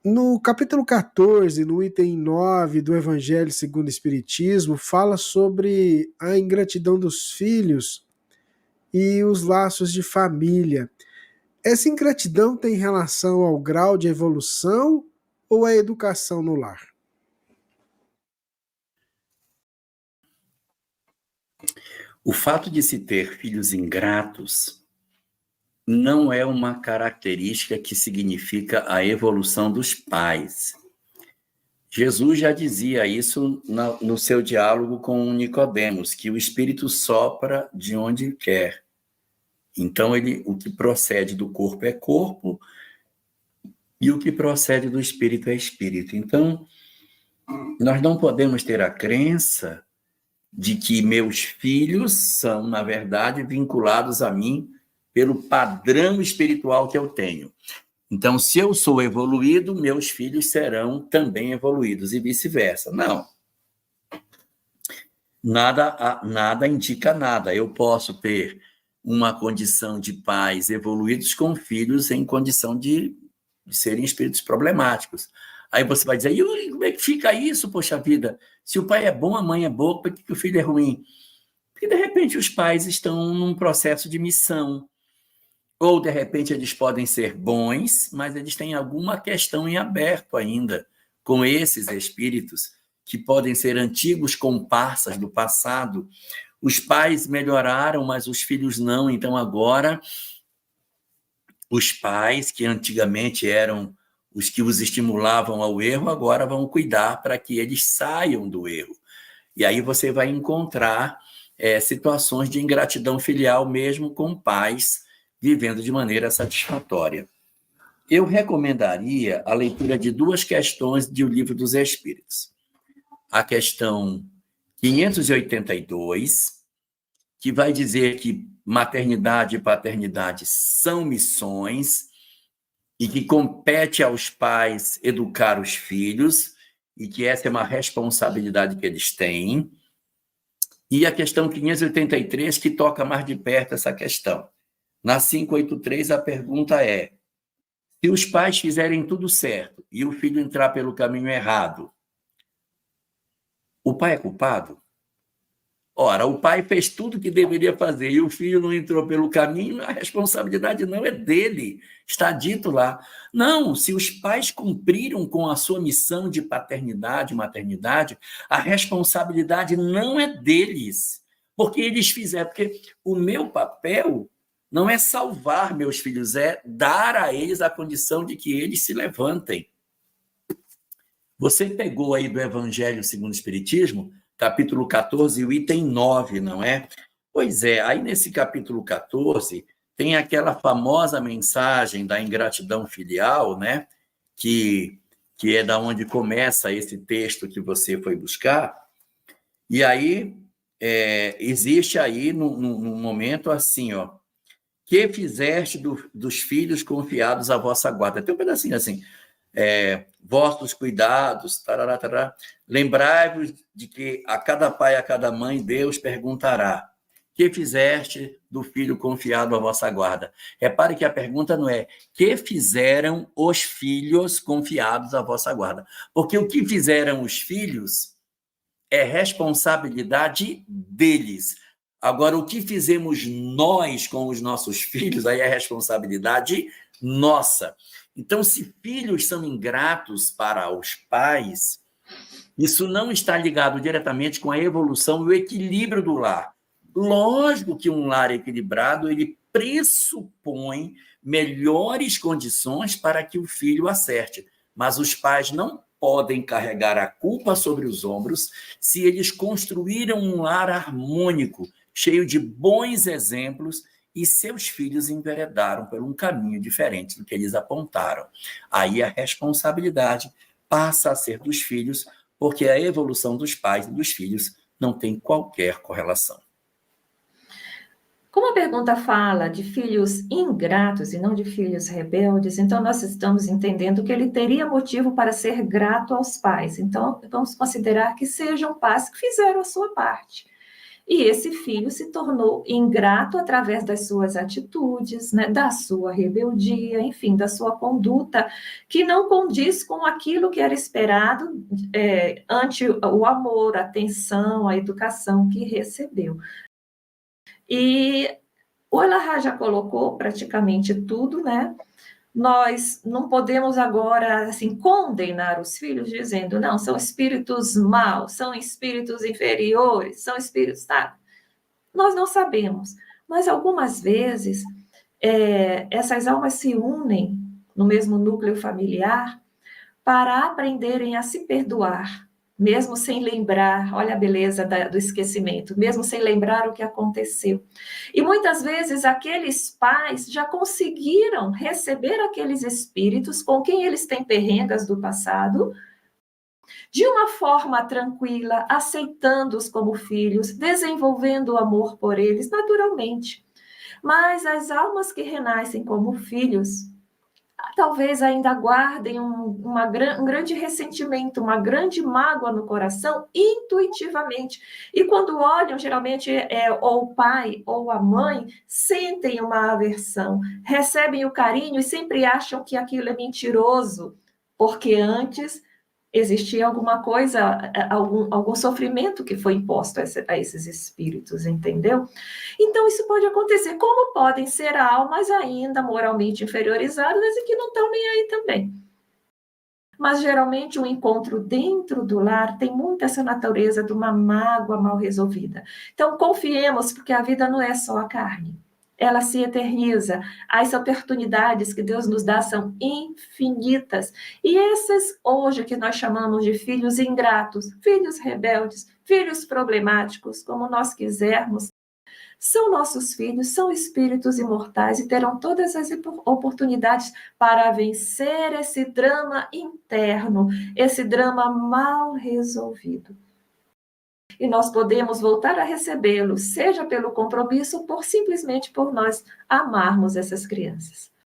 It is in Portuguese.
No capítulo 14, no item 9 do Evangelho segundo o Espiritismo, fala sobre a ingratidão dos filhos e os laços de família. Essa ingratidão tem relação ao grau de evolução ou à educação no lar? O fato de se ter filhos ingratos não é uma característica que significa a evolução dos pais. Jesus já dizia isso no seu diálogo com Nicodemos, que o Espírito sopra de onde quer. Então, o que procede do corpo é corpo e o que procede do Espírito é Espírito. Então, nós não podemos ter a crença de que meus filhos são, na verdade, vinculados a mim pelo padrão espiritual que eu tenho. Então, se eu sou evoluído, meus filhos serão também evoluídos e vice-versa. Não. Nada indica nada. Eu posso ter uma condição de pais evoluídos com filhos em condição de serem espíritos problemáticos. Aí você vai dizer, Yuri, como é que fica isso, poxa vida? Se o pai é bom, a mãe é boa, por que o filho é ruim? Porque, de repente, os pais estão num processo de missão. Ou, de repente, eles podem ser bons, mas eles têm alguma questão em aberto ainda com esses espíritos, que podem ser antigos comparsas do passado. Os pais melhoraram, mas os filhos não. Então, agora, os pais, que antigamente eram os que os estimulavam ao erro, agora vão cuidar para que eles saiam do erro. E aí você vai encontrar situações de ingratidão filial, mesmo com pais vivendo de maneira satisfatória. Eu recomendaria a leitura de duas questões do Livro dos Espíritos. A questão 582, que vai dizer que maternidade e paternidade são missões e que compete aos pais educar os filhos e que essa é uma responsabilidade que eles têm. E a questão 583, que toca mais de perto essa questão. Na 583, a pergunta é: se os pais fizerem tudo certo e o filho entrar pelo caminho errado, o pai é culpado? Ora, o pai fez tudo o que deveria fazer e o filho não entrou pelo caminho, a responsabilidade não é dele, está dito lá. Não, se os pais cumpriram com a sua missão de paternidade, maternidade, a responsabilidade não é deles, porque eles fizeram, porque o meu papel não é salvar meus filhos, é dar a eles a condição de que eles se levantem. Você pegou aí do Evangelho segundo o Espiritismo, capítulo 14, o item 9, não é? Pois é, aí nesse capítulo 14 tem aquela famosa mensagem da ingratidão filial, né? Que é da onde começa esse texto que você foi buscar. E aí existe aí num momento assim, ó: que fizeste dos filhos confiados à vossa guarda. Tem um pedacinho assim: vossos cuidados, tarará, tarará. Lembrai-vos de que a cada pai e a cada mãe Deus perguntará: que fizeste do filho confiado à vossa guarda? Repare que a pergunta não é: que fizeram os filhos confiados à vossa guarda? Porque o que fizeram os filhos é responsabilidade deles. Agora, o que fizemos nós com os nossos filhos, aí é responsabilidade nossa. Então, se filhos são ingratos para os pais, isso não está ligado diretamente com a evolução e o equilíbrio do lar. Lógico que um lar equilibrado, ele pressupõe melhores condições para que o filho acerte, mas os pais não podem carregar a culpa sobre os ombros se eles construíram um lar harmônico, cheio de bons exemplos, e seus filhos enveredaram por um caminho diferente do que eles apontaram. Aí a responsabilidade passa a ser dos filhos, porque a evolução dos pais e dos filhos não tem qualquer correlação. Como a pergunta fala de filhos ingratos e não de filhos rebeldes, então nós estamos entendendo que ele teria motivo para ser grato aos pais. Então, vamos considerar que sejam pais que fizeram a sua parte. E esse filho se tornou ingrato através das suas atitudes, né, da sua rebeldia, enfim, da sua conduta, que não condiz com aquilo que era esperado ante o amor, a atenção, a educação que recebeu. E o Elahá já colocou praticamente tudo, né? Nós não podemos agora, assim, condenar os filhos dizendo, não, são espíritos maus, são espíritos inferiores, são espíritos, tá? Nós não sabemos, mas algumas vezes essas almas se unem no mesmo núcleo familiar para aprenderem a se perdoar, mesmo sem lembrar, olha a beleza do esquecimento, mesmo sem lembrar o que aconteceu. E muitas vezes aqueles pais já conseguiram receber aqueles espíritos com quem eles têm perrengas do passado, de uma forma tranquila, aceitando-os como filhos, desenvolvendo o amor por eles naturalmente. Mas as almas que renascem como filhos, talvez ainda guardem um grande ressentimento, uma grande mágoa no coração, intuitivamente. E quando olham, geralmente, ou o pai ou a mãe sentem uma aversão, recebem o carinho e sempre acham que aquilo é mentiroso, porque antes existia alguma coisa, algum sofrimento que foi imposto a esses espíritos, entendeu? Então, isso pode acontecer. Como podem ser almas ainda moralmente inferiorizadas e que não estão nem aí também. Mas, geralmente, um encontro dentro do lar tem muito essa natureza de uma mágoa mal resolvida. Então, confiemos, porque a vida não é só a carne. Ela se eterniza. As oportunidades que Deus nos dá são infinitas. E esses, hoje, que nós chamamos de filhos ingratos, filhos rebeldes, filhos problemáticos, como nós quisermos, são nossos filhos, são espíritos imortais e terão todas as oportunidades para vencer esse drama interno, esse drama mal resolvido. E nós podemos voltar a recebê-lo, seja pelo compromisso ou simplesmente por nós amarmos essas crianças.